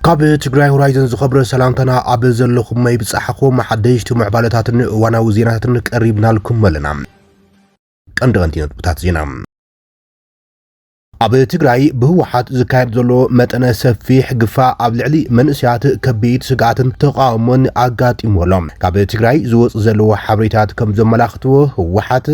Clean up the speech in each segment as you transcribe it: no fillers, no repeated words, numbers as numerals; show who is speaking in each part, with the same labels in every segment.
Speaker 1: ካብ ትግራይ ሆራይዘን ዝኸብረ ሰላምታና ኣብ ዘለኹም ይብጻሕኹም ሓደሽቲ ምዕባለታትን ዋናዊ ዜናታትን ቀሪብናልኩም ኣለና። ቀንዲ ነጥብታት ዜና ኣብ ትግራይ ብህወሓት ዝካየድ ዘሎ መጠነ ሰፊሕ ግፋእ ኣብ ልዕሊ መንእስያት ከቢድ ስጋትን ተቃውሞን ኣጋጢሞሎም ካብ ትግራይ ዝወጽ ዘለዎ ሓበሬታት ከም ዘመላኽትዎ ህወሓት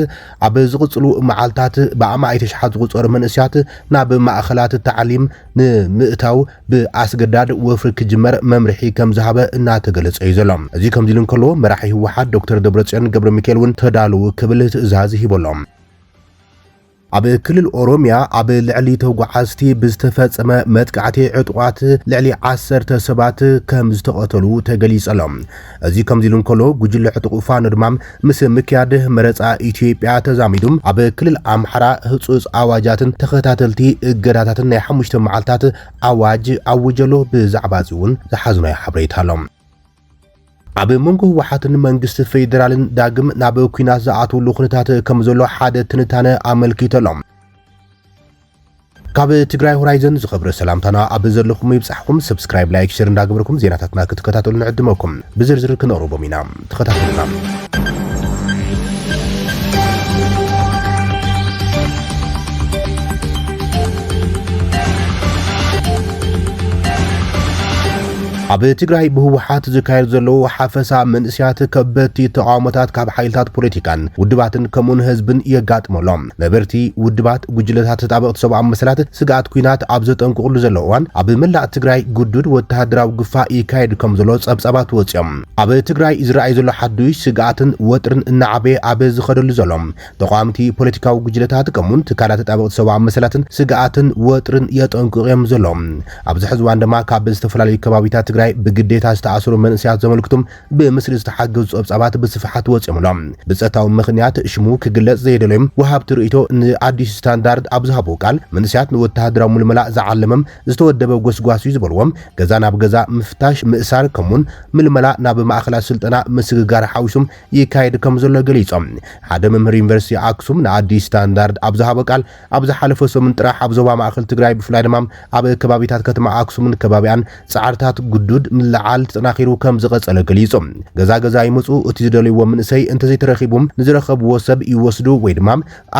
Speaker 1: ኣብ ዝቕጽሉ መዓልታት ብኣማይ ተሽሓት ዝቁጸሩ መንእስያት ናብ ማእኸላት ተዓሊም ንምእታው ብኣስገዳድ ወፍሪ ክጅመር መምርሒ ከም ዝሃበ እናተገለጸ እዩ ዘሎ። እዚ ከም ኢሉ እንከሎ መራሒ ህወሓት ዶክተር ደብረጽዮን ገብረ ሚካኤል እውን ተዳልው ክብል ትእዛዝ ሂቦሎም። ኣብ ክልል ኦሮሚያ ኣብ ልዕሊ ተጓዓዝቲ ብዝተፈጸመ መጥቃዕቲ ዕጡቋት ልዕሊ 10 ሰባት ከም ዝተቐተሉ ተገሊጸሎም። እዚ ከም ኢሉ እንከሎ ጉጅለ ዕጡቕ ፋኖ ድማ ምስ ምክያድ መረፃ ኢትዮጵያ ተዛሚዱም ኣብ ክልል ኣምሓራ ህጹጽ ኣዋጃትን ተኸታተልቲ እገዳታትን ናይ 5 መዓልታት ኣዋጅ ኣውጀሎ ብዛዕባ እውን ዝሓዝናዮ ሓበሬታ ኣሎ። ኣብ መንጎ ህወሓትን መንግስቲ ፌደራልን ዳግም ናብ ኩናት ዝኣትውሉ ኩነታት ከም ዘሎ ሓደ ትንታነ ኣመልኪቶሎም። ካብ ትግራይ ሆራይዘን ዝኸብረ ሰላምታና ኣብ ዘለኹም ይብጻሕኩም ሰብስክራይብ ላይክ ሼር እንዳገበርኩም ዜናታትና ክትከታተሉ ንዕድመኩም ብዝርዝር ክንቀርቦም ኢና ተኸታተሉና። ኣብ ትግራይ ብህወሓት ዝካየድ ዘሎ ሓፈሳ መንእስያት ከበድቲ ተቃውሞታት ካብ ሓይልታት ፖለቲካን ውድባትን ከምኡን ህዝብን የጋጥመሎም ነበርቲ ውድባት ጉጅለታት ተጣበቕቲ ሰብኣዊ መሰላት ስጋኣት ኩናት ኣብ ዘጠንቅቕሉ ዘሎ እዋን ኣብ መላእ ትግራይ ጉዱድ ወተሃደራዊ ግፋእ ይካየድ ከም ዘሎ ጸብጻባት ወፅዮም ኣብ ትግራይ ዝረኣይ ዘሎ ሓዱሽ ስጋኣትን ወጥርን እናዓበየ ኣብ ዝኸደሉ ዘሎም ተቃዋምቲ ፖለቲካዊ ጉጅለታት ከምኡን ትካላት ተጣበቕቲ ሰብኣዊ መሰላትን ስጋኣትን ወጥርን የጠንቅቑም ዘሎም ኣብዚ ሕዚ እዋን ድማ ካብ ዝተፈላለዩ ከባቢታት ትግራይ ብግዴታ ዝተኣስሩ መንእስያት ዘመልክቱም ብምስሊ ዝተሓገዙ ጸብጻባት ብስፍሓት ወፅዮምሎም ብጸታዊ ምኽንያት ሽሙ ክግለጽ ዘይደለዮም ወሃብቲ ርእይቶ ንኣዲስ ስታንዳርድ ኣብ ዝሃቦ ቃል መንእስያት ንወተሃደራዊ ምልመላእ ዝዓለመም ዝተወደበ ጎስጓስ እዩ ዝበልዎም ገዛ ናብ ገዛ ምፍታሽ ምእሳር ከምኡን ምልመላ ናብ ማእኸላት ስልጠና ምስግጋር ሓዊሱም ይካየድ ከም ዘሎ ገሊጾም ሓደ መምህር ዩኒቨርሲቲ ኣክሱም ንኣዲስ ስታንዳርድ ኣብ ዝሃቦ ቃል ኣብ ዝሓለፈ ሰሙን ጥራሕ ኣብ ዞባ ማእኸል ትግራይ ብፍላይ ድማ ኣብ ከባቢታት ከተማ ኣክሱምን ከባቢያን ጻዕርታት ጉዱድ ምልዓል ተጠናኺሩ ከም ዝቐጸለ ገሊጾም ገዛ ገዛ ይመጹ እቲ ዝደልይዎ መንእሰይ እንተዘይተረኺቦም ንዝረኸብዎ ሰብ ይወስዱ ወይ ድማ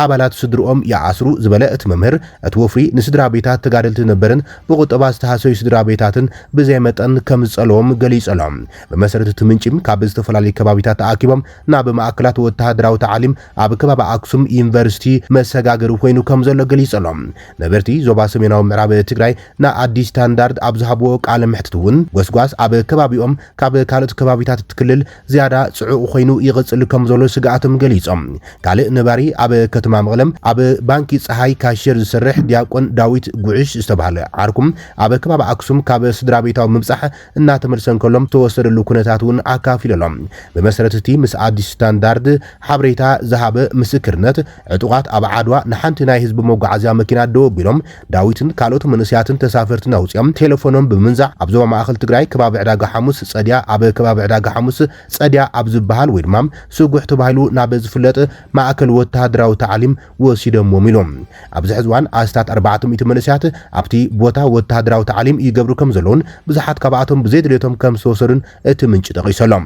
Speaker 1: ኣባላት ስድሮኦም ይኣስሩ ዝበለ እቲ መምህር እቲ ወፍሪ ንስድራ ቤታት ተጋደልቲ ነበርን ብቁጠባ ዝተሃሰዩ ስድራ ቤታትን ብዘይ መጠን ከም ዝጸለዎም ገሊጸሎም ብመሰረት እቲ ምንጭም ካብ ዝተፈላለዩ ከባቢታት ተኣኪቦም ናብ ማእከላት ወተሃደራዊ ተዓሊም ኣብ ከባቢ ኣክሱም ዩኒቨርሲቲ መሰጋገሪ ኮይኑ ከም ዘሎ ገሊጸሎም ነበርቲ ዞባ ሰሜናዊ ምዕራብ ትግራይ ንኣዲስ ስታንዳርድ ኣብ ዝሃብዎ ቃለ ምሕትት እውን ጎስጓስ ኣብ ከባቢኦም ካብ ካልኦት ከባቢታት ትክልል ዝያዳ ጽዑቕ ኮይኑ ይቕጽል ከም ዘሎ ስጋኣቶም ገሊጾም ካልእ ነባሪ ኣብ ከተማ መቐለም ኣብ ባንኪ ፀሓይ ካሽር ዝሰርሕ ዲያቆን ዳዊት ጉዕሽ ዝተባሃለ ዓርኩም ኣብ ከባቢ ኣክሱም ካብ ስድራ ቤታዊ ምብጻሕ እናተመልሰን ከሎም ተወሰደሉ ኩነታት እውን ኣካፊሎም ብመሰረት እቲ ምስ ኣዲስ ስታንዳርድ ሓበሬታ ዝሃበ ምስክርነት ዕጡቓት ኣብ ዓድዋ ንሓንቲ ናይ ህዝቢ መጓዓዝያ መኪና ደው ኣቢሎም ዳዊትን ካልኦት መንእስያትን ተሳፈርትን ኣውፅኦም ቴሌፎኖም ብምንዛዕ ኣብ ዞባ ማእኸል ትግራይ ከባቢ ዕዳጋ ሓሙስ ጸድያ ኣብ ከባቢ ዕዳጋ ሓሙስ ጸድያ ኣብ ዝበሃል ወይ ድማ ስጉሕ ተባሂሉ ናብ ዝፍለጥ ማእከል ወተሃደራዊ ተዓሊም ወሲዶም ኢሎም ኣብዚ ሕዚ እዋን ኣስታት 400 መንእስያት ኣብቲ ቦታ ወተሃደራዊ ተዓሊም ይገብሩ ከም ዘለውን ብዙሓት ካብኣቶም ብዘይድልየቶም ከም ዝተወሰዱን እቲ ምንጭ ጠቒሶሎም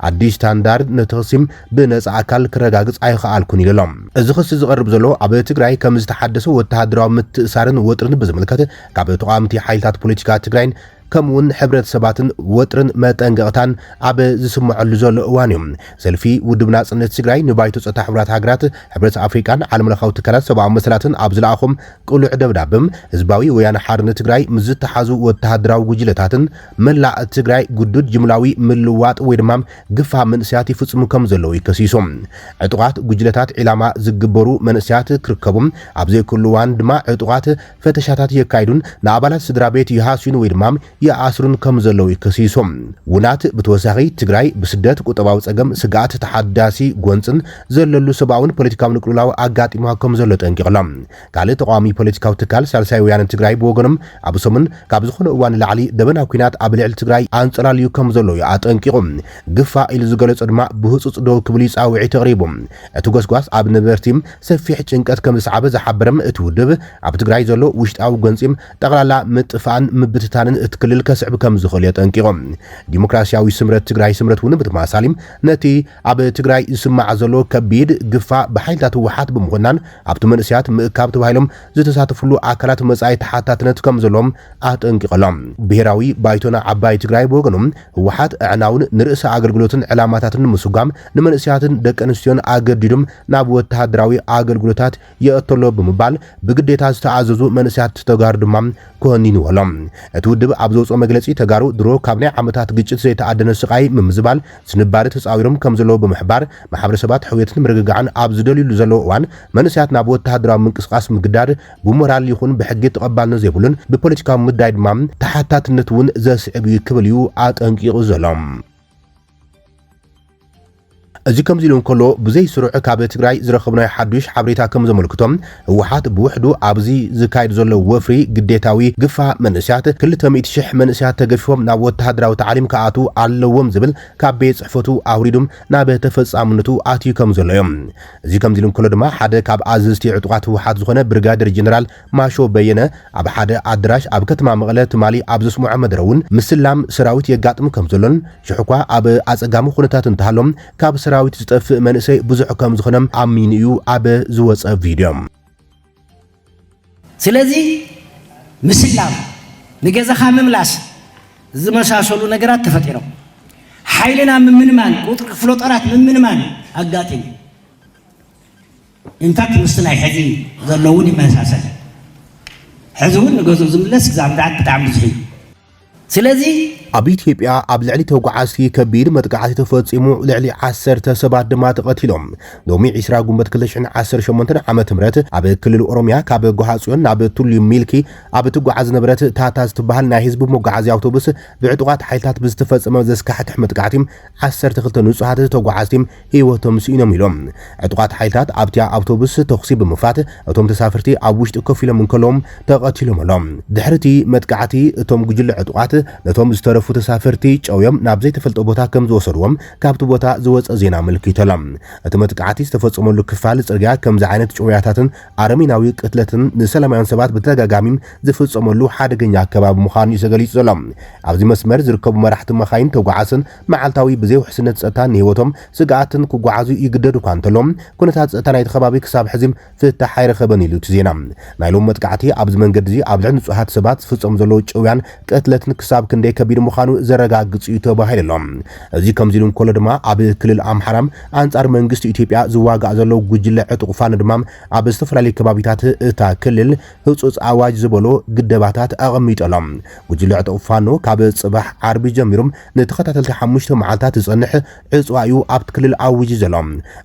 Speaker 1: ኣዲስ ስታንዳርድ ነተኸሲም ብነፃ ኣካል ክረጋግጽ ኣይከኣልኩን ኢሎም እዚ ክሲ ዝቐርብ ዘሎ ኣብ ትግራይ ከም ዝተሓደሰ ወተሃደራዊ ምትእሳርን ወጥርን ብዝምልከት ካብ ተቃዋምቲ ሓይልታት ፖለቲካ ትግራይን ከምኡን ሕብረተሰባትን ወጥርን መጠንቀቕታን ኣብ ዝስምዐሉ ዘሎ እዋን እዮም ሰልፊ ውድብ ናጽነት ትግራይ ንባይቶ ጸጥታ ሕብራት ሃገራት ሕብረት ኣፍሪካን ዓለም ለኻዊ ትካላት ሰብኣዊ መሰላትን ኣብ ዝለኣኹም ቅሉዕ ደብዳቤም ህዝባዊ ወያነ ሓርነት ትግራይ ምስ ዝተሓዙ ወተሃደራዊ ጉጅለታትን መላእ ትግራይ ጉዱድ ጅምላዊ ምልዋጥ ወይ ድማ ግፋእ መንእስያት ይፍጽሙ ከም ዘለዉ ይከሲሶም ዕጡቓት ጉጅለታት ዒላማ ዝግበሩ መንእስያት ክርከቡም ኣብ ዘይኩሉ እዋን ድማ ዕጡቓት ፈተሻታት የካይዱን ንኣባላት ስድራ ቤት ይሃስዩን ወይ ድማ يأسرون كم زلوي كسيسهم ونات بتوسعي تجري بسدات كتباو سجم سجات تحداسي جونسون زللو سبعون بوليتيكاو نقولاو أجات إمها كم زلت أنكرلام قالت تقامي بوليتيكاو تكال سالساي ويان تجري بوجنم أبو سمن كابزخون وان العلي دبنا كينات أبلع تجري أنصراليو كم زلوي أتأنكرهم قفا إلى زجلت أدماء بهصص دو كبليس أو عتقريبهم أتوجس أبن برتيم سفيح تشنكات كم سعبة زحبرم تودب أب تجري زلو وشت أو جونسيم تغلى متفان مبتتان اتكل ክልል ከስዕብ ከም ዝኽእል የጠንቂቖም ዲሞክራሲያዊ ስምረት ትግራይ ስምረት እውን ብተማሳሊም ነቲ ኣብ ትግራይ ዝስማዕ ዘሎ ከቢድ ግፋ ብሓይልታት ህወሓት ብምዃን ኣብቲ መንእስያት ምእካብ ተባሂሎም ዝተሳተፍሉ ኣካላት መጻኢ ተሓታትነት ከም ዘሎም ኣጠንቂቖሎም ብሄራዊ ባይቶና ዓባይ ትግራይ ብወገኖም ህወሓት ዕናውን ንርእሰ ኣገልግሎትን ዕላማታትን ምስጓም ንመንእስያትን ደቂ ኣንስትዮን ኣገዲዶም ናብ ወተሃደራዊ ኣገልግሎታት የእተሎ ብምባል ብግዴታ ዝተኣዘዙ መንእስያት ተጋሩ ድማ ኮኒንዎሎም እቲ ውድብ ኣብ ዘውፅኦ መግለጺ ተጋሩ ድሮ ካብ ናይ ዓመታት ግጭት ዘይተኣደነ ስቃይ ምምዝባል ስንባር ተጻዊሮም ከም ዘለዎ ብምሕባር ማሕበረሰባት ሕውየትን ምርግጋዕን ኣብ ዝደልዩሉ ዘሎ እዋን መንእስያት ናብ ወተሃደራዊ ምንቅስቃስ ምግዳድ ብሞራል ይኹን ብሕጊ ተቐባልነት ዘይብሉን ብፖለቲካዊ ምዳይ ድማ ተሓታትነት እውን ዘስዕብ ክብል እዩ ኣጠንቂቑ ዘሎም እዚ ከምዚ ኢሉ እንከሎ ብዘይ ስሩዕ ካብ ትግራይ ዝረኸብናይ ሓዱሽ ሓበሬታ ከም ዘመልክቶም ህወሓት ብውሕዱ ኣብዚ ዝካየድ ዘሎ ወፍሪ ግዴታዊ ግፋ መንእስያት 200,000 መንእስያት ተገፊፎም ናብ ወተሃደራዊ ታዕሊም ከኣቱ ኣለዎም ዝብል ካብ ቤት ጽሕፈቱ ኣውሪዶም ናብ ተፈጻምነቱ ኣትዩ ከም ዘሎ እዮም እዚ ከምዚ ኢሉ እንከሎ ድማ ሓደ ካብ ኣዘዝቲ ዕጡቃት ህወሓት ዝኾነ ብርጋዴር ጀነራል ማሾ በየነ ኣብ ሓደ ኣዳራሽ ኣብ ከተማ መቐለ ትማሊ ኣብ ዘስሙዖ መደረ እውን ምስላም ሰራዊት የጋጥም ከም ዘሎን ሽሑኳ ኣብ ኣጸጋሚ ኩነታት እንተሃሎም ካብ ሰራዊት ዝጠፍእ መንእሰይ ብዙሕ ከም ዝኾነም ኣሚን እዩ ኣብ ዝወፀ ቪድዮ
Speaker 2: ስለዚ ምስላም ንገዛኻ ምምላስ ዝመሳሰሉ ነገራት ተፈጢሮም ሓይልና ምምንማን ቁጥሪ ክፍለ ጦራት ምምንማን ኣጋጢም ኢንፋክት ምስቲ ናይ ሕዚ ዘለውን ይመሳሰል ሕዚ እውን ንገዙ ዝምለስ ግዛም ዳዓት ብጣዕሚ ብዙሕ እዩ ስለዚ
Speaker 1: ኣብ ኢትዮጵያ ኣብ ልዕሊ ተጓዓዝቲ ከቢድ መጥቃዕቲ ተፈጺሙ ልዕሊ 10 ሰባት ድማ ተቐቲሎም ሎሚ 20 ጉንበት 2018 ዓመተ ምህረት ኣብ ክልል ኦሮሚያ ካብ ጎሃጽዮን ናብ ቱሉ ሚልኪ ኣብ ትጓዓዝ ነበረት ታታ ዝተባህል ናይ ህዝቢ መጓዓዝያ ኣውቶቡስ ብዕጡቃት ሓይልታት ብዝተፈጸመ ዘስካሕትሕ መጥቃዕቲ 12 ንጹሃት ተጓዓዝቲ ህይወቶም ስኢኖም ኢሎም ዕጡቃት ሓይልታት ኣብቲ ኣውቶቡስ ተኽሲ ብምፋት እቶም ተሳፈርቲ ኣብ ውሽጢ ኮፍ ኢሎም እንከሎም ተቐቲሎም ኣሎም ድሕርቲ መጥቃዕቲ እቶም ጉጅለ ዕጡቃት ነቶም ዝተረፉ ተሳፈርቲ ጨውዮም ናብ ዘይተፈልጦ ቦታ ከም ዝወሰድዎም ካብቲ ቦታ ዝወፀ ዜና መልኪቶሎም እቲ መጥቃዕቲ ዝተፈጸመሉ ክፋል ጽርግያ ከምዚ ዓይነት ጨውያታትን ኣረሚናዊ ቅትለትን ንሰላማውያን ሰባት ብተደጋጋሚ ዝፍጸመሉ ሓደገኛ ኣከባቢ ምዃኑ እዩ ተገሊጹ ዘሎ ኣብዚ መስመር ዝርከቡ መራሕቲ መኻይን ተጓዓዝን መዓልታዊ ብዘይ ውሕስነት ጸጥታን ህይወቶም ስጋኣትን ክጓዓዙ ይግደዱ እኳ እንተሎም ኩነታት ጸጥታ ናይቲ ከባቢ ክሳብ ሕዚ ፍታሕ ኣይረኸበን ኢሉ እቲ ዜና ናይ ሎም መጥቃዕቲ ኣብዚ መንገዲ እዚ ኣብ ልዕሊ ንጹሃት ሰባት ዝፍጸም ዘሎ ጨውያን ቅትለትን ክሳብ ክንደይ ከቢድ ምዃኑ ዘረጋግጽ እዩ ተባሂሎም እዚ ከምዚ ኢሉ እንከሎ ድማ ኣብ ክልል ኣምሓራም ኣንጻር መንግስቲ ኢትዮጵያ ዝዋጋእ ዘሎ ጉጅለ ዕጡቕ ፋኖ ድማ ኣብ ዝተፈላለዩ ከባቢታት እታ ክልል ህጹጽ ኣዋጅ ዝበሎ ግደባታት ኣቐሚጦሎም ጉጅለ ዕጡቕ ፋኖ ካብ ጽባሕ ዓርቢ ጀሚሮም ንተኸታተልቲ 5 መዓልታት ዝጸንሕ ዕጽዋ እዩ ኣብቲ ክልል ኣውጅ ዘሎ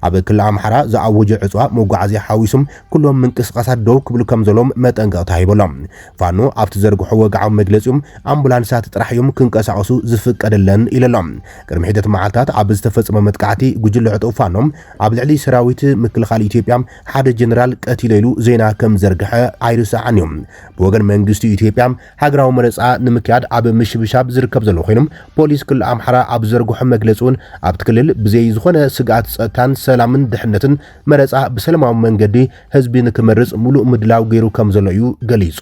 Speaker 1: ኣብ ክልል ኣምሓራ ዝኣወጀ ዕጽዋ መጓዓዝያ ሓዊሶም ኩሎም ምንቅስቃሳት ደው ክብሉ ከም ዘሎም መጠንቀቕታ ሂቦሎም ፋኖ ኣብቲ ዘርግሖ ወግዓዊ መግለጺኦም ኣምቡላንሳት ጥራሕ እዮም ክንቀሳቀሱ ዝፍቀደለን ኢሎም ቅድሚ ሒደት መዓልታት ኣብ ዝተፈጸመ መጥቃዕቲ ጉጅለ ዕጡቕ ፋኖም ኣብ ልዕሊ ሰራዊት ምክልኻል ኢትዮጵያ ሓደ ጀነራል ቀቲሉ ኢሉ ዜና ከም ዘርግሐ ኣይርሳዕን እዮም ብወገን መንግስቲ ኢትዮጵያ ሃገራዊ መረፃ ንምክያድ ኣብ ምሽብሻብ ዝርከብ ዘሎ ኮይኖም ፖሊስ ክልል ኣምሓራ ኣብ ዘርግሖ መግለጹን ኣብቲ ክልል ብዘይ ዝኾነ ስጋኣት ጸጥታን ሰላምን ድሕነትን መረፃ ብሰላማዊ መንገዲ ህዝቢ ንክመርጽ ሙሉእ ምድላው ገይሩ ከም ዘሎ እዩ ገሊጹ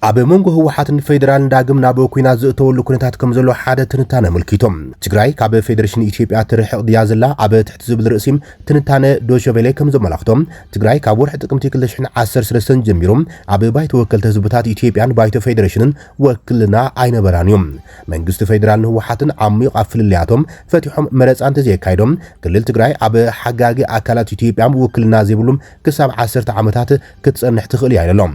Speaker 1: ኣብ መንጎ ህወሓትን ፌደራልን ዳግም ናብ ኩናት ዝእተወሉ ኩነታት ከም ዘሎ ሓደ ትንታነ መልኪቶም ትግራይ ካብ ፌደሬሽን ኢትዮጵያ ትርሕቕ ድያ ዘላ ኣብ ትሕቲ ዝብል ርእሲ ትንታነ ዶሸቬለ ከም ዘመላኽቶም ትግራይ ካብ ወርሒ ጥቅምቲ 2013 ጀሚሮም ኣብ ባይተ ወከልቲ ህዝብታት ኢትዮጵያን ባይተ ፌደሬሽንን ወክልና ኣይነበራን እዮም መንግስቲ ፌደራልን ህወሓትን ዓሚቕ ኣፍልልያቶም ፈቲሖም መረፃ እንተዘይካይዶም ክልል ትግራይ ኣብ ሓጋጊ ኣካላት ኢትዮጵያ ውክልና ዘይብሉም ክሳብ 10 ዓመታት ክትጸንሕ ትኽእል እያ ኢሎም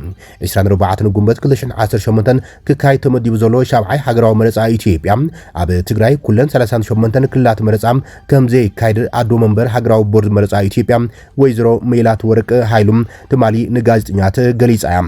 Speaker 1: 24 ጉንበት 2018 ክካይ ተመዲቡ ዘሎ ሻብዓይ ሃገራዊ መረፃ ኢትዮጵያ ኣብ ትግራይ ኩለን 38 ክልላት መረፃ ከም ዘይካይድ ኣዶ መንበር ሃገራዊ ቦርድ መረፃ ኢትዮጵያ ወይዘሮ ሜላት ወርቅ ሃይሉም ትማሊ ንጋዜጠኛት ገሊጻ እያ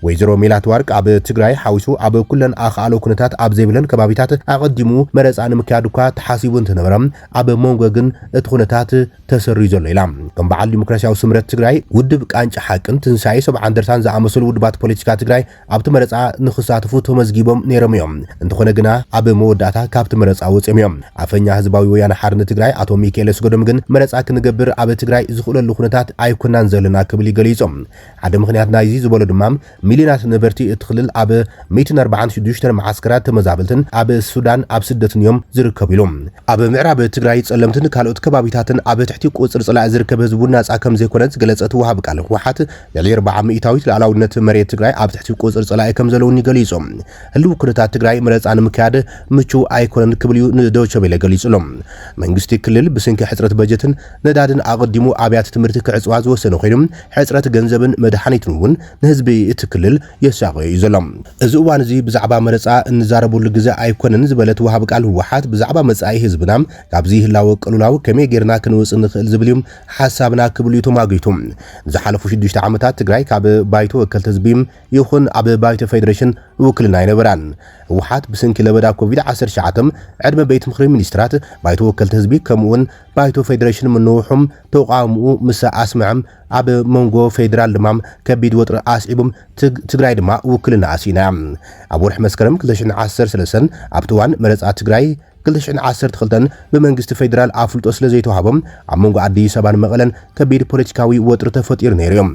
Speaker 1: ወይዘሮ ሜላት ወርቅ ኣብ ትግራይ ሓዊሱ ኣብ ኩለን ኣኻኣሎ ኩነታት ኣብ ዘይብለን ከባቢታት ኣቐዲሙ መረፃ ንምክያድ እኳ ተሓሲቡ እንትነበረ ኣብ መንጎ ግን እቲ ኩነታት ተሰሪዩ ዘሎ ኢላ ከም በዓል ዲሞክራሲያዊ ስምረት ትግራይ ውድብ ቃንጫ ሓቅን ትንሳኤ 70 እንደርታን ዝኣመሰሉ ውድባት ፖለቲካ ትግራይ ኣብቲ መረፃ ንኽሳተፉ ተመዝጊቦም ነይሮም እዮም እንተኾነ ግና ኣብ መወዳእታ ካብቲ መረፃ ወፂኦም እዮም ኣፈኛ ህዝባዊ ወያነ ሓርነት ትግራይ ኣቶ ሚካኤል ስጎዶም ግን መረፃ ክንገብር ኣብ ትግራይ ዝኽእለሉ ኩነታት ኣይኮናን ዘለና ክብል ይገሊጾም ሓደ ምኽንያት ናይዚ ዝበሎ ድማ ሚሊዮናት ነበርቲ እትኽልል ኣብ 146 ማዓስከራት ተመዛበልትን ኣብ ሱዳን ኣብ ስደትን እዮም ዝርከቡ ኢሎም ኣብ ምዕራብ ትግራይ ጸለምትን ካልኦት ከባቢታትን ኣብ ትሕቲ ቁጽር ጽላእ ዝርከብ ህዝቡ ናጻ ከም ዘይኮነ ዝገለጸት ወሃብ ቃል ህወሓት ልዕሊ 40 ሚእታዊት ላዕላውነት መሬት ትግራይ ኣብ ትሕቲ ቁጽር ጽላእ ከም ዘለውን ይገሊጾም ህልው ኩነታት ትግራይ መረፃ ንምክያድ ምቹው ኣይኮነን ክብል እዩ ንዶይቼ ቬለ ገሊጹሎም መንግስቲ ክልል ብስንኪ ሕጽረት በጀትን ነዳድን ኣቐዲሙ ኣብያተ ትምህርቲ ክዕጽዋ ዝወሰነ ኮይኑ ሕጽረት ገንዘብን መድሓኒትን እውን ንህዝቢ እቲ ክልል የሳቀዩ እዩ ዘሎ እዚ እዋን እዚ ብዛዕባ መረፃ እንዛረበሉ ግዜ ኣይኮነን ዝበለት ወሃብ ቃል ህወሓት ብዛዕባ መጻኢ ህዝብና ካብዚ ህላወ ቀሉላው ከመይ ጌርና ክንውፅእ ንኽእል ዝብል እዩ ሓሳብና ክብል እዩ ተማጊቱ ዝሓለፉ 6 ዓመታት ትግራይ ካብ ባይቶ ወከልቲ ህዝቢ ይኹን ኣብ ባይቶ ፌደሬሽን ውክልና ይነበራን ህወሓት ብስንኪ ለበዳ ኮቪድ-19 ዕድመ ቤት ምክሪ ሚኒስትራት ባይቶ ወከልቲ ህዝቢ ከምኡውን ባይቶ ፌደሬሽን ምንውሑም ተቃውምኡ ምስ ኣስምዐም ኣብ መንጎ ፌደራል ድማ ከቢድ ወጥሪ ኣስዒቦም ትግራይ ድማ ውክልና ኣሲና ኣብ ወርሒ መስከረም 2013 ኣብቲ እዋን መረፃ ትግራይ 2012 ብመንግስቲ ፌደራል ኣፍልጦ ስለ ዘይተዋሃቦም ኣብ መንጎ ኣዲስ ኣበባን መቐለን ከቢድ ፖለቲካዊ ወጥሪ ተፈጢሩ ነይሩ እዮም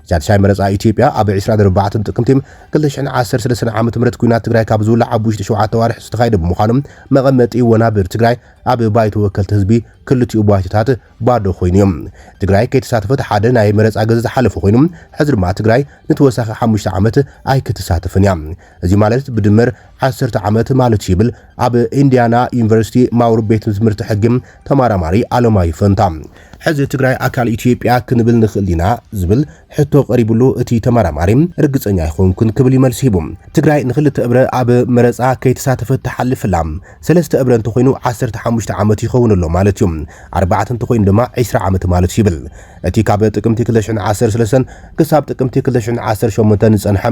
Speaker 1: ጃድሻይ መረፃ ኢትዮጵያ ኣብ 24 ጥቅምቲ 2013 ዓመተ ምህረት ኩናት ትግራይ ካብ ዝውላዕ ኣብ ውሽጢ 7 ዋርሕ ዝተኻየደ ብምዃኖም መቐመጢ ወናብር ትግራይ ኣብ ባይቶ ወከልቲ ህዝቢ ክልቲኡ ባይቶታት ባዶ ኮይኑ እዮም ትግራይ ከይተሳተፈት ሓደ ናይ መረፃ ገዛ ዝሓለፈ ኮይኑ ሕዚ ድማ ትግራይ ንተወሳኺ 5 ዓመት ኣይክትሳተፍን እያ እዚ ማለት ብድምር 10 ዓመት ማለት ይብል ኣብ ኢንዲያና ዩኒቨርሲቲ ማውር ቤት ትምህርቲ ሕግም ተማራማሪ ኣለማይ ፈንታ ሕዚ ትግራይ ኣካል ኢትዮጵያ ክንብል ንኽእል ኢና ዝብል ሕቶ ቀሪብሉ እቲ ተማራማሪ ርግፀኛ ይኾንኩን ክብል ይመልስ ሂቡ ትግራይ ንኽልተ እብረ ኣብ መረፃ ከይተሳተፈት ተሓልፍላ 3 እብረ እንተኮይኑ 15 ዓመት ይኸውን ኣሎ ማለት እዩ 4 እንተኮይኑ ድማ 20 ዓመት ማለት ይብል እቲ ካብ ጥቅምቲ 2013 ክሳብ ጥቅምቲ 2018 ዝጸንሐ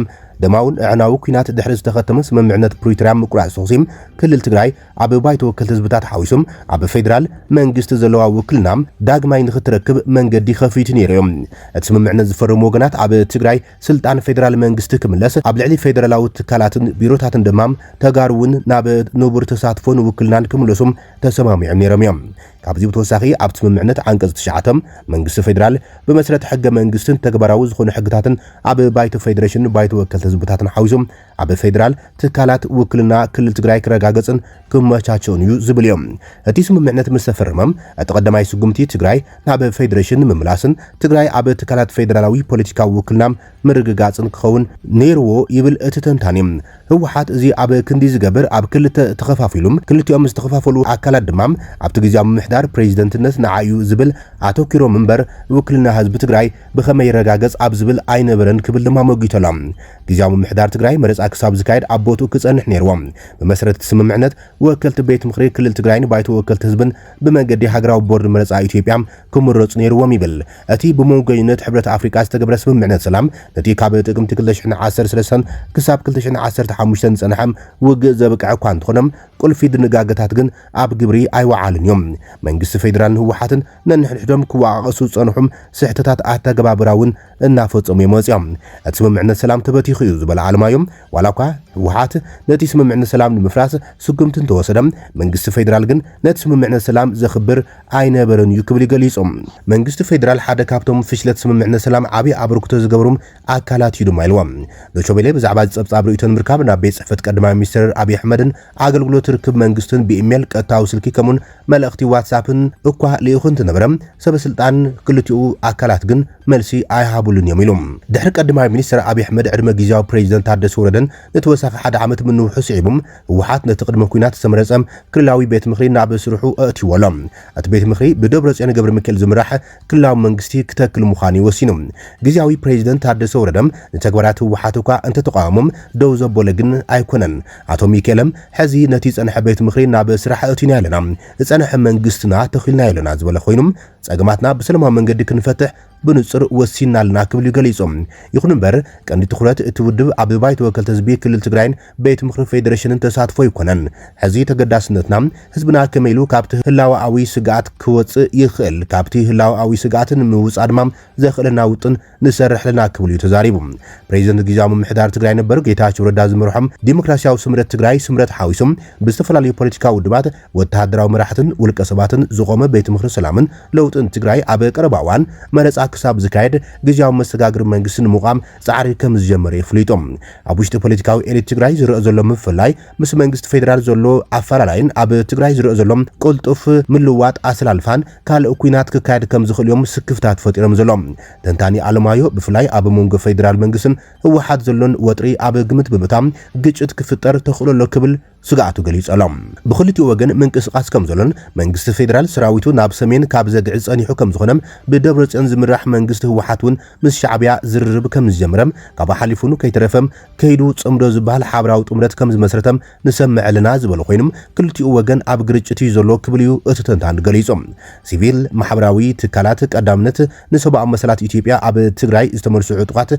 Speaker 1: ደማውን ዕናዊ ኩናት ድሕሪ ዝተኸተመ ስምምዕነት ፕሪቶሪያ ምቁራጽ ተኽሲም ክልል ትግራይ ኣብ ባይቶ ወከልቲ ህዝብታት ሓዊሶም ኣብ ፌደራል መንግስቲ ዘለዋ ውክልና ዳግማይ ንኽትረክብ መንገዲ ከፊቱ ነይሮም እቲ ስምምዕነት ዝፈረሙ ወገናት ኣብ ትግራይ ስልጣን ፌደራል መንግስቲ ክምለስ ኣብ ልዕሊ ፌደራላዊ ትካላትን ቢሮታትን ድማ ተጋሩውን ናብ ንቡር ተሳትፎን ውክልናን ክምለሱም ተሰማሚዖም ነይሮም እዮም ካብዚ ብተወሳኺ ኣብ ስምምዕነት አንቀጽ 9 መንግስቲ ፌደራል ብመሰረት ሕገ መንግስትን ተግባራዊ ዝኾኑ ሕግታትን ኣብ ባይቶ ፌደሬሽን ባይቶ ወከልቲ ህዝብታትን ሓዊሶም ኣብ ፌደራል ትካላት ውክልና ክልል ትግራይ ክረጋገጽን ክመቻቸውን እዩ ዝብል እዮም እቲ ስምምዕነት ምስ ተፈረመም እቲ ቀዳማይ ስጉምቲ ትግራይ ናብ ፌደሬሽን ምምላስን ትግራይ ኣብ ትካላት ፌደራላዊ ፖለቲካዊ ውክልና ምርግጋጽን ክኸውን ነይርዎ ይብል እቲ ተንታኒ ህወሓት እዚ ኣብ ክንዲ ዝገብር ኣብ ክልተ ተኸፋፊሉም ክልቲኦም ዝተኸፋፈሉ ኣካላት ድማ ኣብቲ ግዜያዊ ምምሕዳር ፕሬዚደንትነት ንዓዩ ዝብል ኣተኪሮም እምበር ውክልና ህዝቢ ትግራይ ብኸመይ ይረጋገጽ ኣብ ዝብል ኣይነበረን ክብል ድማ መጊቶሎም ግዜያዊ ምምሕዳር ትግራይ መረፃ ክሳብ ዝካየድ ኣብ ቦትኡ ክጸንሕ ነይርዎም ብመሰረት ስምምዕነት ወከልቲ ቤት ምክሪ ክልል ትግራይን ባይቶ ወከልቲ ህዝብን ብመንገዲ ሃገራዊ ቦርድ መረፃ ኢትዮጵያ ክምረጹ ነይርዎም ይብል እቲ ብመንጎይነት ሕብረት ኣፍሪካ ዝተገብረ ስምምዕነት ሰላም ነቲ ካብ ጥቅምቲ 2013 ክሳብ 2015 ዝጸንሐ ውግእ ዘብቅዕ እኳ እንትኾኖም ቁልፊ ድንጋገታት ግን ኣብ ግብሪ ኣይወዓልን እዮም መንግስቲ ፌደራልን ህወሓትን ነንሕድሕዶም ክዋቐሱ ጸንሑም ስሕተታት ኣተገባብራውን እናፈጸሙ ይመጽኦም እቲ ስምምዕነት ሰላም ተበቲኹ እዩ ዝበለ ዓለማዮም ዋላ እኳ ህወሓት ነቲ ስምምዕነት ሰላም ንምፍራስ ስጉምትን ተወሰደም መንግስቲ ፌደራል ግን ነቲ ስምምዕነት ሰላም ዘኽብር ኣይነበረን እዩ ክብል ይገሊጾም መንግስቲ ፌደራል ሓደ ካብቶም ፍሽለት ስምምዕነት ሰላም ዓብዪ ኣበርክቶ ዝገበሩም ኣካላት እዩ ድማ ኢልዎም ዶይቼ ቬለ ብዛዕባ ዝጸብጻብ ርእይቶን ምርካብ ናብ ቤት ጽሕፈት ቀዳማይ ሚኒስትር ኣብይ ኣሕመድን ኣገልግሎት ርክብ መንግስትን ብኢሜል ቀጥታዊ ስልኪ ከምኡን መልእኽቲ ዋትስኣፕን እኳ ልኢኹን ትነበረ ሰበስልጣን ክልቲኡ ኣካላት ግን መልሲ ኣይሃቡልን እዮም ኢሎም ድሕሪ ቀዳማይ ሚኒስትር ኣብይ ኣሕመድ ዕድመ ግዜያዊ ፕሬዚደንት ታደሰ ወረደን ነተወሳኺ ሓደ ዓመት ምንውሑ ስዒቦም ህወሓት ነቲ ቅድመ ኩናት ዝተመረጸ ክልላዊ ቤት ምክሪ ናብ ስርሑ ኣእትይዎሎም እቲ ቤት ምክሪ ብደብረጽዮን ገብረ ሚካኤል ዝምራሕ ክልላዊ መንግስቲ ክተክል ምዃኑ ይወሲኑ ግዜያዊ ፕሬዚደንት ታደሰ ወረደም ንተግባራት ህወሓት እኳ እንተተቃወሞም ደው ዘበለ ግን ኣይኮነን ኣቶ ሚካኤለም ሕዚ ነቲ ጸንሐ ቤት ምክሪ ናብ ስራሕ ኣእቲና ኣለና ዝጸንሐ መንግስትና ተኺልና ኣለና ዝበለ ኮይኑም ጸገማትና ብሰላማዊ መንገዲ ክንፈትሕ ብንጹር ወሲናልና ክብል ይገልጾም ይኹን እምበር ቀንዲ ትኹረት እቲ ውድብ ኣብ ባይተ ወከልቲ ህዝቢ ክልል ትግራይን ቤት ምክሪ ፌደሬሽንን ተሳትፎ ይኮነን ሕዚ ተገዳስነትና ህዝብና ከመይሉ ካብቲ ህላዋዊ ስጋት ክወፅእ ይኽእል ካብቲ ህላዋዊ ስጋትን ምውጻእ ድማ ዘኽእለና ውጥን ንሰርሕልና ክብል እዩ ተዛሪቡ ፕሬዚደንት ጊዜያዊ ምምሕዳር ትግራይ ነበሩ ጌታቸው ረዳ ዝመርሖም ዲሞክራሲያዊ ስምረት ትግራይ ስምረት ሓዊሶም ብዝተፈላለዩ ፖለቲካዊ ውድባት ወተሃደራዊ መራሕትን ውልቀ ሰባትን ዝቆመ ቤት ምክሪ ሰላምን ለውጥን ትግራይ ኣብ ቀረባ እዋን መረፃ ክሳብ ዝካየድ ጊዜያዊ መስተጋግር መንግስቲ ንምቋም ጻዕሪ ከም ዝጀመረ ይፍለጦም ኣብ ውሽጢ ፖለቲካዊ ኤሊት ትግራይ ዝረአ ዘሎ ምፍላይ ምስ መንግስቲ ፌደራል ዘሎ ኣፈላላይን ኣብ ትግራይ ዝረአ ዘሎ ቁልጡፍ ምልዋጥ ኣሰላልፋን ካልእ ኩናት ክካየድ ከም ዝኽእልዮም ስክፍታት ፈጢሮም ዘሎም ተንታኒ ኣለማዮ ብፍላይ ኣብ መንጎ ፌደራል መንግስትን ህወሓት ዘሎን ወጥሪ ኣብ ግምት ብምእታም ግጭት ክፍጠር ተኽእሎ ክብል ስጋቱ ገሊጸሎም ብኽልቲኡ ወገን ምንቅስቃስ ከም ዘሎን መንግስቲ ፌደራል ሰራዊቱ ናብ ሰሜን ካብ ዘግዕ ጸኒሑ ከም ዝኾነም ብደብረጽዮን ዝምራሕ መንግስቲ ህወሓት እውን ምስ ሻዕብያ ዝርርብ ከም ዝጀመረም ካብ ሓሊፉን ከይተረፈም ከይዱ ጽምዶ ዝበሃል ሓብራዊ ጥምረት ከም ዝመስረተም ንሰምዕልና ዝበለ ኮይኖም ክልቲኡ ወገን ኣብ ግርጭት እዩ ዘሎ ክብል እዩ እቲ ተንታኒ ገሊጾም ሲቪል ማሕበራዊ ትካላት ቀዳምነት ንሰብኣዊ መሰላት ኢትዮጵያ ኣብ ትግራይ ዝተመርሱዑ ጥቃት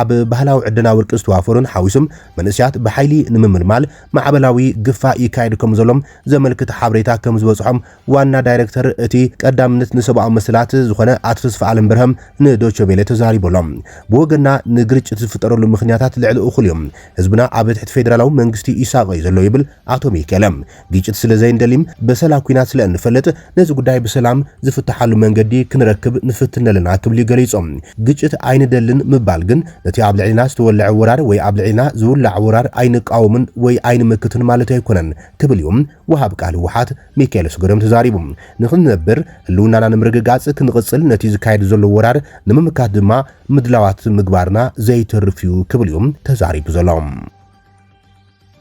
Speaker 1: ኣብ ባህላዊ ዕድና ወርቂ ዝተዋፈሩን ሓዊሶም መንእስያት ብሓይሊ ንምምልማል ማዕበላ ግፋ ይካየድ ከም ዘሎም ዘመልክት ሓበሬታ ከም ዝበጽሖም ዋና ዳይሬክተር እቲ ቀዳምነት ንሰብኣዊ መሰላት ዝኾነ ኣቶ ተስፋ ዓለም ብርሃም ንዶይቼ ቬለ ተዛሪቦሎም ብወገና ንግርጭት ዝፍጠረሉ ምኽንያታት ልዕሊ እኹል እዮም ህዝብና ኣብ ትሕቲ ፌደራላዊ መንግስቲ ይሳቀይ ዘሎ ይብል ኣቶ ሚካኤለም ግጭት ስለ ዘይንደሊም በሰላም ኩናት ስለ እንፈልጥ ነዚ ጉዳይ ብሰላም ዝፍትሓሉ መንገዲ ክንረክብ ንፍትነልና ክብል ገሊጾም ግጭት ኣይንደልን ምባል ግን ነቲ ኣብ ልዕሊና ዝተወልዐ ወራር ወይ ኣብ ልዕሊና ዝውላዕ ወራር ኣይንቃወምን ወይ ኣይንመክትን ማለት ኣይኮነን ክብልዮም ወሃብ ቃል ህወሓት ሚካኤል ስገዶም ተዛሪቡ ንኽንነብር ህልውናና ንምርግጋጽ ክንቕጽል ነቲ ዝካየድ ዘሎ ወራር ንምምካት ድማ ምድላዋት ምግባርና ዘይተርፍዩ ክብልዮም ተዛሪቡ ዘሎም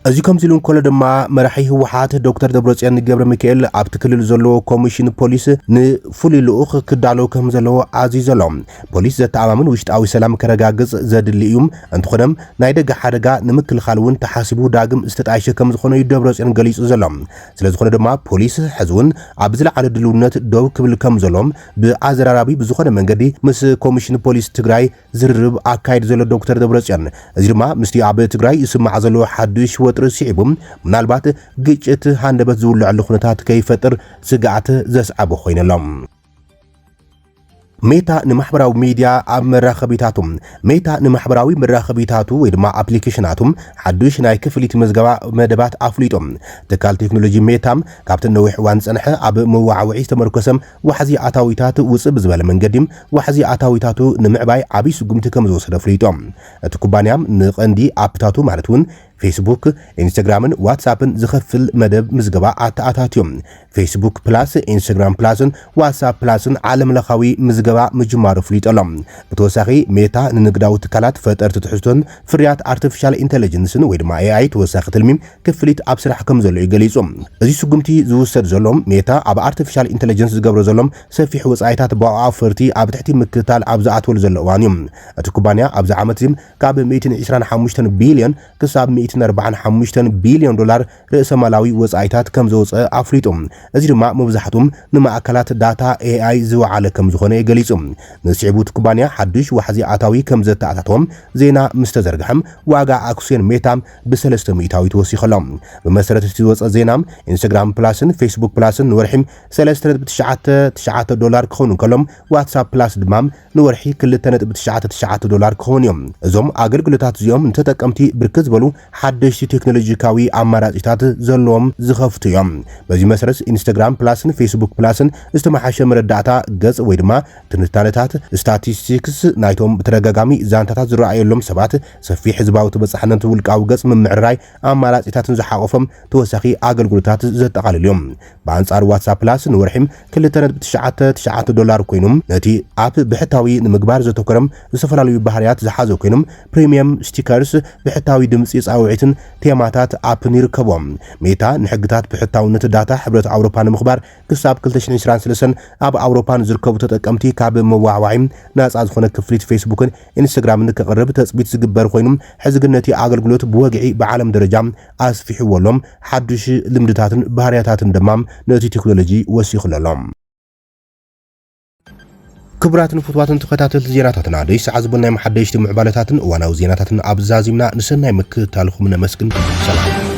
Speaker 1: እዚ ከምዚሉ እንከሎ ድማ መራሒ ህወሓት ዶክተር ደብረጽዮን ገብረ ሚካኤል ኣብቲ ክልል ዘለዎ ኮሚሽን ፖሊስ ንፍሉይ ልኡኽ ክዳሎ ከም ዘለዎ ኣዚዘሎም ፖሊስ ዘተኣማምን ውሽጣዊ ሰላም ከረጋግጽ ዘድሊ እዩ እንትኾነም ናይ ደገ ሓደጋ ንምክልኻል እውን ተሓሲቡ ዳግም ዝተጣይሸ ከም ዝኾነ እዩ ደብረጽዮን ገሊጹ ዘሎም ስለዝኾነ ድማ ፖሊስ ሕዝውን ኣብ ዝለዓለ ድልውነት ደው ክብል ከም ዘሎም ብኣዘራራቢ ብዝኾነ መንገዲ ምስ ኮሚሽን ፖሊስ ትግራይ ዝርርብ ኣካይድ ዘሎ ዶክተር ደብረጽዮን እዚ ድማ ምስቲ ኣብ ትግራይ ይስማዕ ዘሎ ሓድሽ ወጥሪ ሲዒቡም ምናልባት ግጭት ሃንደበት ዝውልዕሉ ኩነታት ከይፈጥር ስጋዓት ዘስዓበ ኮይነሎም ሜታ ንማሕበራዊ ሚድያ ኣብ መራኸቢታቱም ሜታ ንማሕበራዊ መራኸቢታቱ ወይ ድማ ኣፕሊኬሽናቱም ሓዱሽ ናይ ክፍሊት መዝገባ መደባት ኣፍሊጦም ትካል ቴክኖሎጂ ሜታም ካብቲ ነዊሕ እዋን ፀንሐ ኣብ መዋዕውዒ ዝተመርኮሰም ዋሕዚ ኣታዊታት ውፅእ ብዝበለ መንገዲ ዋሕዚ ኣታዊታቱ ንምዕባይ ዓብይ ስጉምቲ ከም ዝወሰደ ኣፍሊጦም እቲ ኩባንያም ንቐንዲ ኣፕታቱ ማለት እውን ፌስቡክ ኢንስታግራምን ዋትስኣፕን ዝኸፍል መደብ ምዝገባ ኣተኣታትዮም ፌስቡክ ፕላስ ኢንስታግራም ፕላስን ዋትስኣፕ ፕላስን ዓለም ለኻዊ ምዝገባ ምጅማሩ ፍሊጠሎም ብተወሳኺ ሜታ ንንግዳዊ ትካላት ፈጠርቲ ትሕዝቶን ፍርያት ኣርቲፊሻል ኢንተለጀንስን ወይ ድማ AI ተወሳኺ ትልሚም ክፍሊት ኣብ ስራሕ ከም ዘሎ ይገሊጹ እዚ ስጉምቲ ዝውሰድ ዘሎም ሜታ ኣብ ኣርቲፊሻል ኢንተለጀንስ ዝገብሮ ዘሎም ሰፊሕ ወጻኢታት ብኣፈርቲ ኣብ ትሕቲ ምክትታል ኣብ ዝኣትወሉ ዘሎ እዋን እዮም እቲ ኩባንያ ኣብዚ ዓመት ካብ 125 ቢልዮን ክሳብ 145 ቢልዮን ዶላር ርእሰ ማላዊ ወጻኢታት ከም ዘውፅአ ኣፍሊጡ እዚ ድማ መብዛሕቱም ንማእከላት ዳታ AI ዝወዓለ ከም ዝኾነ ይገሊጹ ንስዕቡት ኩባንያ ሓዱሽ ዋሕዚ ኣታዊ ከም ዘተኣታቶም ዜና ምስተዘርግሐም ዋጋ ኣክሲዮን ሜታም ብ3 ሚእታዊ ተወሲኸሎም ብመሰረት እቲ ዝወፅአ ዜና ኢንስታግራም ፕላስን ፌስቡክ ፕላስን ንወርሒ 3.99 ዶላር ክኾኑ ከሎም ዋትስኣፕ ፕላስ ድማ ንወርሒ 2.99 ዶላር ክኾኑ እዮም እዞም ኣገልግሎታት እዚኦም ንተጠቀምቲ ብርክት ዝበሉ ሓደሽቲ ቴክኖሎጂካዊ ኣማራጺታት ዘለዎም ዝኸፍቱ እዮም በዚ መሰረት ኢንስታግራም ፕላስን ፌስቡክ ፕላስን ዝተመሓሸ መረዳእታ ገጽ ወይ ድማ ትንታነታት ስታቲስቲክስ ናይቶም ብተደጋጋሚ ዛንታታት ዝረኣየሎም ሰባት ሰፊሕ ህዝባዊ ተበጻሕነት ውልቃዊ ገጽ ምምዕራይ ኣማራጺታትን ዝሓቆፎም ተወሳኺ ኣገልግሎታት ዘጠቓልሉ እዮም በኣንጻር ዋትስኣፕ ፕላስ ንወርሒም 2.99 ዶላር ኮይኖም ነቲ ኣፕ ብሕታዊ ንምግባር ዘተኮረም ዝተፈላለዩ ባህርያት ዝሓዘ ኮይኖም ፕሪሚየም ስቲከርስ ብሕታዊ ድምፂ ጻውዒትን ቴማታት ኣፕን ይርከቦም ሜታ ንሕግታት ብሕታውነት ዳታ ሕብረት ኣውሮፓ ንምኽባር ክሳብ 2023 ኣብ ኣውሮፓን ዝርከቡ ተጠቀምቲ ካብ መዋዕዋዒ ናጻ ዝኾነ ክፍሊት ፌስቡክን ኢንስታግራምን ከቕርብ ተጽቢት ዝግበር ኮይኑ ሕዚ ግን ነቲ ኣገልግሎት ብወግዒ ብዓለም ደረጃ ኣስፊሕዎሎም ሓዱሽ ልምድታትን ባህርያታትን ድማ ነቲ ቴክኖሎጂ ወሲኹሎም ክቡራትን ፍትዋትን ተከታተልቲ ዜናታትና ደይ ሰዓት ዝበልናይ መሓደሽቲ ምዕባለታትን እዋናዊ ዜናታትን ኣብዛዚምና ንሰናይ ምክትታልኩም ነመስግን ሰላም